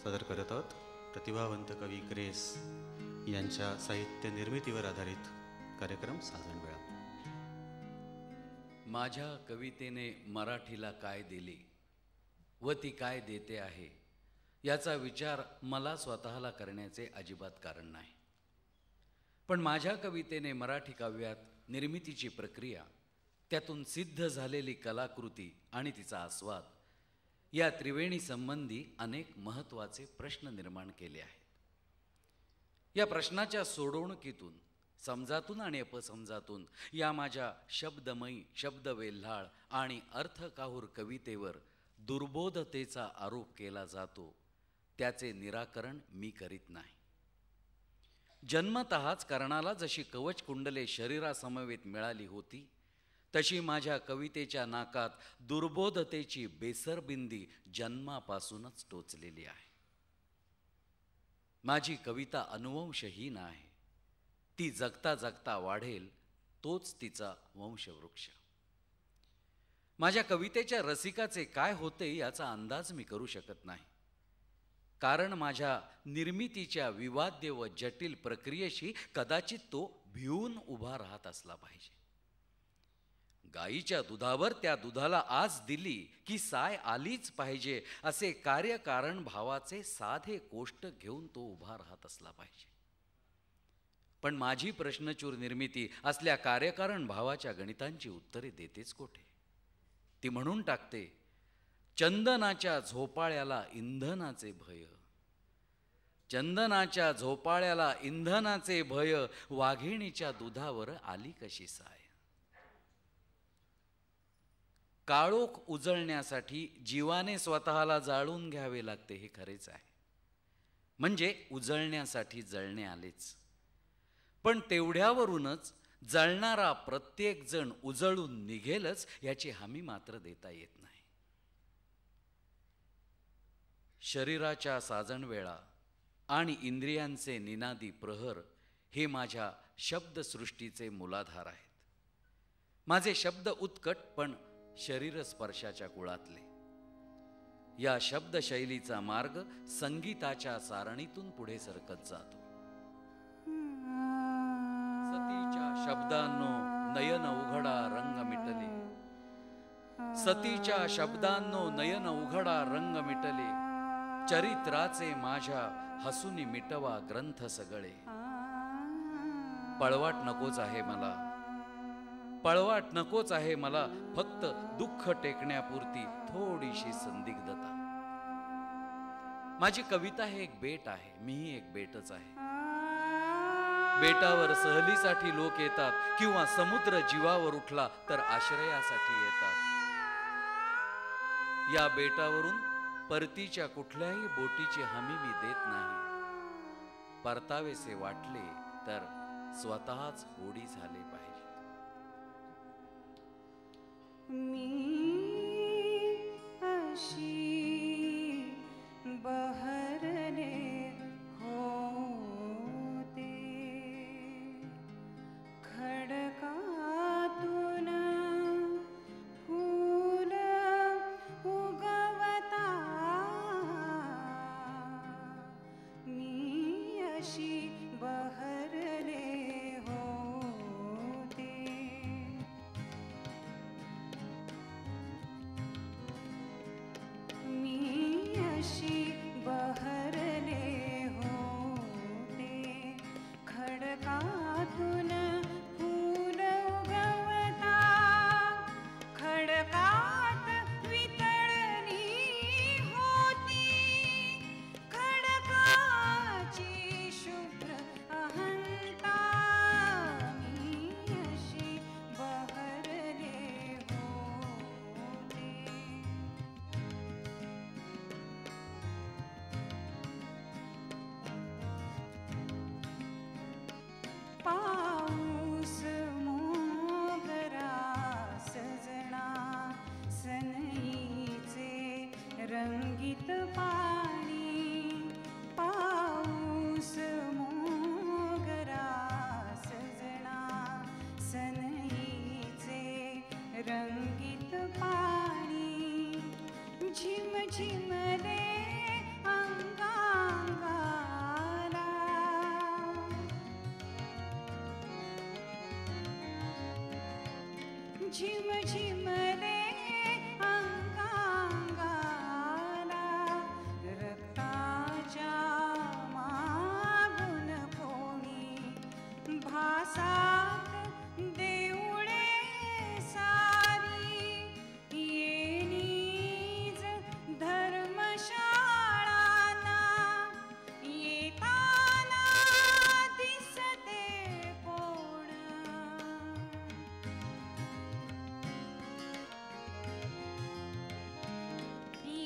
सादर करत आहोत प्रतिभावंत कवी ग्रेस यांच्या साहित्य निर्मितीवर आधारित कार्यक्रम साजण वेळा. माझ्या कवितेने मराठीला काय दिले व ती काय देते आहे याचा विचार मला स्वतःला करण्याचे अजिबात कारण नाही. पण माझ्या कवितेने मराठी काव्यात निर्मितीची प्रक्रिया, त्यातून सिद्ध झालेली कलाकृती आणि तिचा आस्वाद या त्रिवेणी संबंधी अनेक महत्त्वाचे प्रश्न निर्माण केले आहेत. या प्रश्नाच्या सोडवणुकीतून, समजातून आणि अपसमजातून या माझ्या शब्दमयी, शब्दवेल्हाळ आणि अर्थकाहूर कवितेवर दुर्बोधतेचा आरोप केला जातो, त्याचे निराकरण मी करीत नाही. जन्मतःच कर्णाला जशी कवच कुंडले शरीरासमवेत मिळाली होती, तशी माझ्या कवितेच्या नाकात दुर्बोधतेची बेसरबिंदी जन्मापासूनच टोचलेली आहे. माझी कविता अनुवंशहीन आहे. ती जगता जगता वाढेल, तोच तिचा वंशवृक्ष. माझ्या कवितेच्या रसिकाचे काय होते याचा अंदाज मी करू शकत नाही, कारण माझ्या निर्मितीच्या विवाद्य व जटिल प्रक्रियेशी कदाचित तो भिवून उभा राहत असला पाहिजे. गाईच्या दुधावर त्या दुधाला आज दिली की साय आलीच पाहिजे, असे कार्यकारण भावाचे साधे कोष्ट घेऊन तो उभा राहत असला पाहिजे. पण माझी प्रश्नचूर निर्मिती असल्या कार्यकारण भावाच्या गणितांची उत्तरे देतेच कोठे. ती म्हणून टाकते, चंदनाच्या झोपाळ्याला इंधनाचे भय, चंदनाच्या झोपाळ्याला इंधनाचे भय, वाघिणीच्या दुधावर आली कशी साय. काळोख उजळण्यासाठी जीवाने स्वतःला जाळून घ्यावे लागते, हे खरेच आहे. म्हणजे उजळण्यासाठी जळणे आलेच, पण तेवढ्यावरूनच जळणारा प्रत्येक जण उजळून निघेलच याची हमी मात्र देता येत नाही. शरीराच्या साजणवेळा आणि इंद्रियांचे निनादी प्रहर हे माझ्या शब्दसृष्टीचे मूलाधार आहेत. माझे शब्द उत्कट पण शरीरस्पर्शाच्या कुळातले. या शब्दशैलीचा मार्ग संगीताच्या सारणीतून पुढे सरकत जातो. सतीच्या शब्दांनो नयन उघडा रंग मिटले, सतीच्या शब्दांनो नयन उघडा रंग मिटले, चरित्राचे माझ्या हसूनी मिटवा ग्रंथ सगळे. पळवाट नकोच आहे मला, पळवाट नकोच आहे मला, फक्त दुःख टेकण्यापुरती थोडीशी संदिग्धता. माझी कविता हे एक बेट आहे, मीही एक बेटच आहे. बेटावर सहलीसाठी लोक येतात किंवा समुद्र जीवावर उठला तर आश्रयासाठी येतात. या बेटावरून परतीच्या कुठल्याही बोटीची हमी मी देत नाही. परतावेसे वाटले तर स्वतःच होडी झाले पाहिजे. मी अशी बहरले होते, खडकातून फूल उगवता, मी अशी बहरले होते. मी अशी बहरले होते, खडकातून फूल उगवता, खडकात वितळली होती खडकाची शुभ्र अहंता. मी अशी बहरले होते. पाऊस मोगरा सजना, सनईचे रंगीत पाणी. पाऊस मोगरा सजना, सनईचे रंगीत पाणी. झिम झिमले अंगा झिमझिमले अंगांगाला रक्ताच्या मागून कोणी भासात देऊळे सारी येणीज धर्मशाळांना येताना दिसते कोण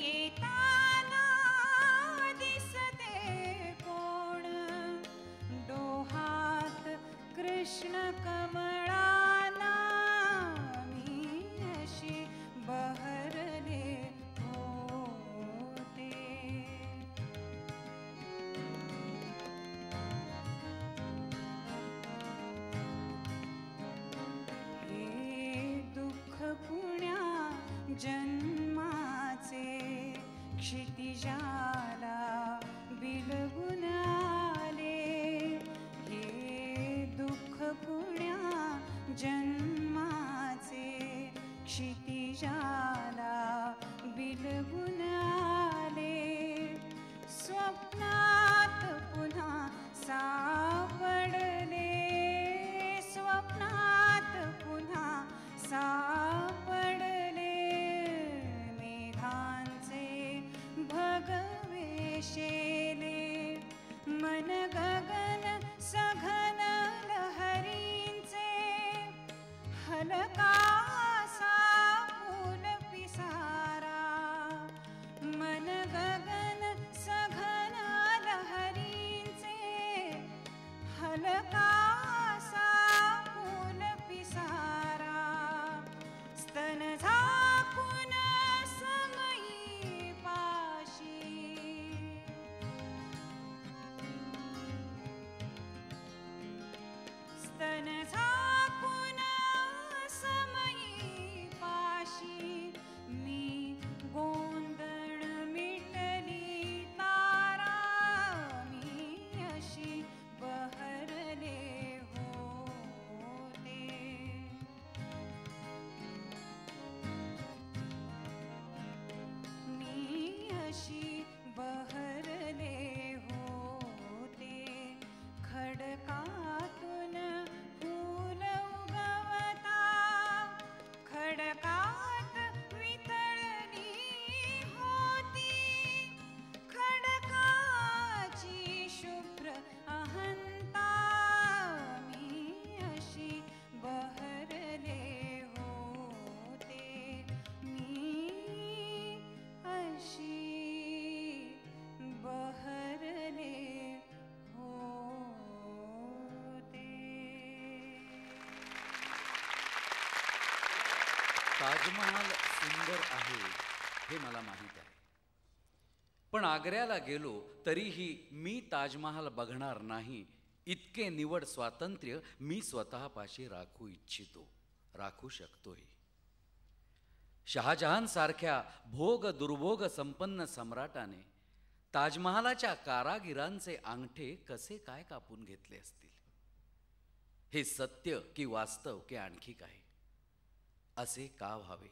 येताना दिसते कोण डोहात कृष्ण कमळाना मी अशी बहरले होते हे दुःख पुण्या जन्माचे क्षितिजाला बिलगून आले हे दुःख पुण्या जन्माचे क्षितिजाला बिलगून आले स्वप्नात पुन्हा सापडले स्वप्नात पुन्हा सापडले मेघांचे भगवे शेले मन गगन सघन लहरींचे हलकासा फूल पिसारा मन गगन सघन लहरींचे हलकासा फूल पिसारा स्तन झाकून समयी पाशी स्तन झाकून समयी पाशी मी गोंधळ मिटली तारा मी अशी बहरले होते मी अशी बहरले होते खडकातून फूल उगवता खडकात वितळली होती खडकाची शुभ्र अहंता मी अशी बहरले होते मी अशी बहरले होते ताजमहाल सुंदर आहे हे मला माहीत आहे, पण आग्र्याला गेलो तरीही मी ताजमहाल बघणार नाही इतके निवड स्वातंत्र्य मी स्वतःपाशी राखू इच्छितो, राखू शकतोय. शहाजहान सारख्या भोग दुर्भोग संपन्न सम्राटाने ताजमहालाच्या कारागिरांचे अंगठे कसे काय कापून घेतले असतील? हे सत्य की वास्तव की आणखी काय? असे का व्हावे?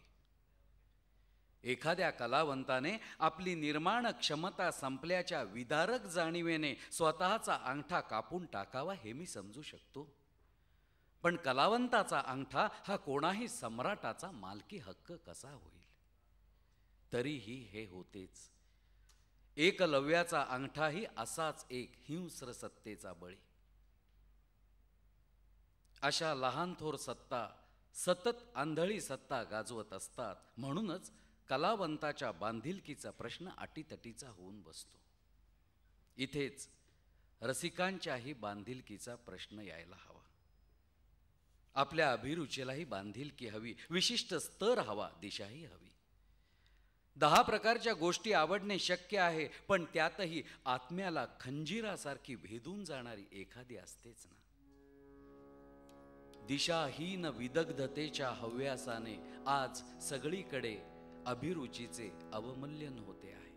एखाद्या कलावंताने आपली निर्माण क्षमता संपल्याच्या विदारक जाणीवेने स्वतःचा अंगठा कापून टाकावा हे मी समजू शकतो, पण कलावंताचा अंगठा हा कोणाही सम्राटाचा मालकी हक्क कसा होईल? तरीही हे होतेच. एकलव्याचा अंगठाही असाच एक हिंस्र सत्तेचा बळी. अशा लहान थोर सत्ता सतत आंधळी सत्ता गाजवत असतात. म्हणूनच कलावंताच्या बांधिलकीचा प्रश्न अटीतटीचा होऊन बसतो. इथेच रसिकांच्याही बांधिलकीचा प्रश्न यायला हवा. आपल्या अभिरुचीलाही बांधिलकी हवी, विशिष्ट स्तर हवा, दिशाही हवी. 10 प्रकारच्या गोष्टी आवडणे शक्य आहे, पण त्यातही आत्म्याला खंजीरासारखी भेदून जाणारी एखादी असतेच ना. दिशाहीन विदग्धतेच्या हव्यासाने आज सगळीकडे अभिरुचीचे अवमूल्यन होते आहे.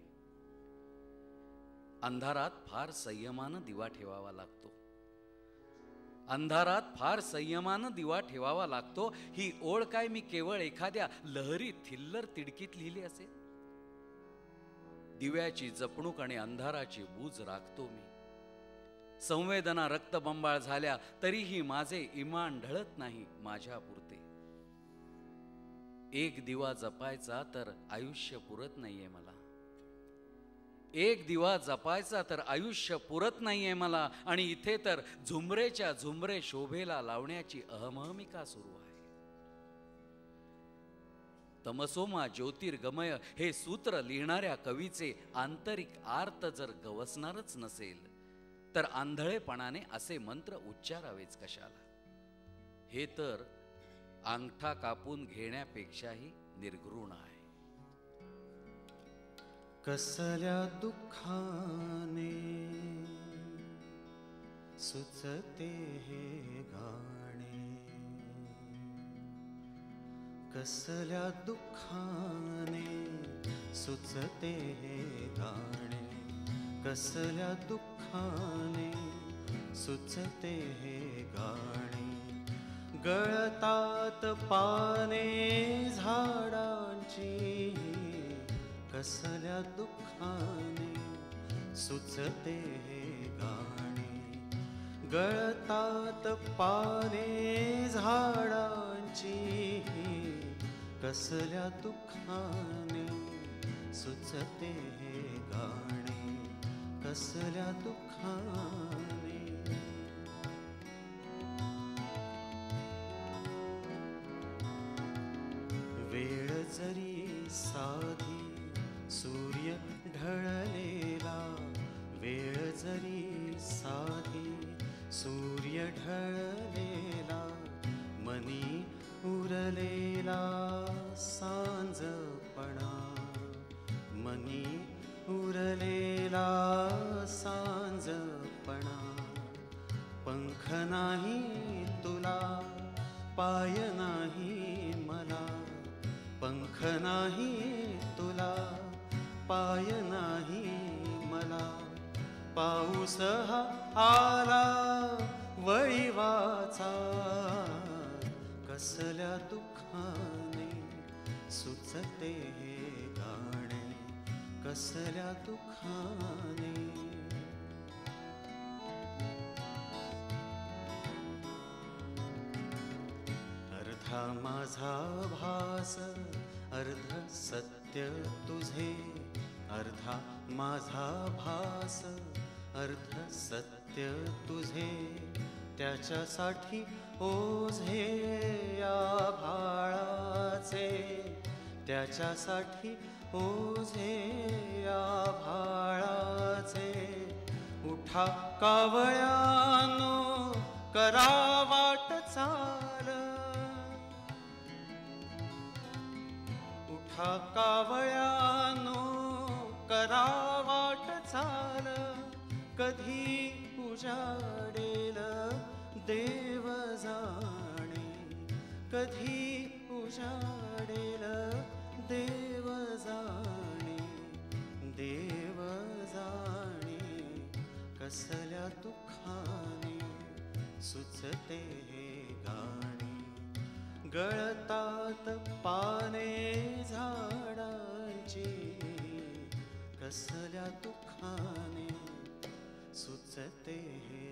अंधारात फार संयमानं दिवा ठेवावा लागतो. अंधारात फार संयमानं दिवा ठेवावा लागतो, ही ओळ काय मी केवळ एखाद्या लहरी थिल्लर तिडकीत लिहिली असेल? दिव्याची जपणूक आणि अंधाराची बूज राखतो मी. संवेदना रक्तबंबाळ झाल्या तरीही माझे इमान ढळत नाही माझ्या पुरते. एक दिवा जपायचा तर आयुष्य पुरत नाहीये मला. एक दिवा जपायचा तर आयुष्य पुरत नाहीये मला. आणि इथे तर झुमरेच्या झुमरे शोभेला लावण्याची अहमहमिका सुरू आहे. तमसोमा ज्योतिर्गमय हे सूत्र लिहिणाऱ्या कवीचे आंतरिक आर्त जर गवसणारच नसेल तर आंधळेपणाने असे मंत्र उच्चारावेच कशाला? हे तर अंगठा कापून घेण्यापेक्षाही निर्घृण आहे. कसल्या दुःखाने सुचते हे गाणे, कसल्या दुःखाने सुचते हे गाणे, कसल्या दुःखाने सुचते हे गाणे. गळतात पाने झाडांची, कसल्या दुःखाने सुचते हे गाणे. गळतात पाने झाडांची, कसल्या दुःखाने सुचते हे गाणे, कसल्या दुःखाने. वेळ जरी साधी सूर्य ढळलेला, वेळ जरी साधी सूर्य ढळलेला, मनी उरलेला सांजपणा, मनी उरलेला सांजपणा. पंख नाही तुला, पाय नाही मला, पंख नाही तुला, पाय नाही मला. पाऊस हा आला वळीवाचा, कसल्या दुःखाने सुचते हे गाणे, कसल्या दुःखाने. अर्धा माझा भास अर्ध सत्य तुझे, अर्धा माझा भास अर्ध सत्य तुझे. त्याच्यासाठी ओझे आभाळाचे, त्याच्यासाठी ओझे आभाळाचे. उठा कावळ्यानो करा वाटचाल, उठा कावळ्यानो करा वाटचाल. कधी उजाडेल देव जाणे, कधी उजाडेल देव जाणे, देव जाणे. कसल्या दुःखाने सुचते हे गाणे, गळतात पाने झाडांची, कसल्या दुःखाने सुचते हे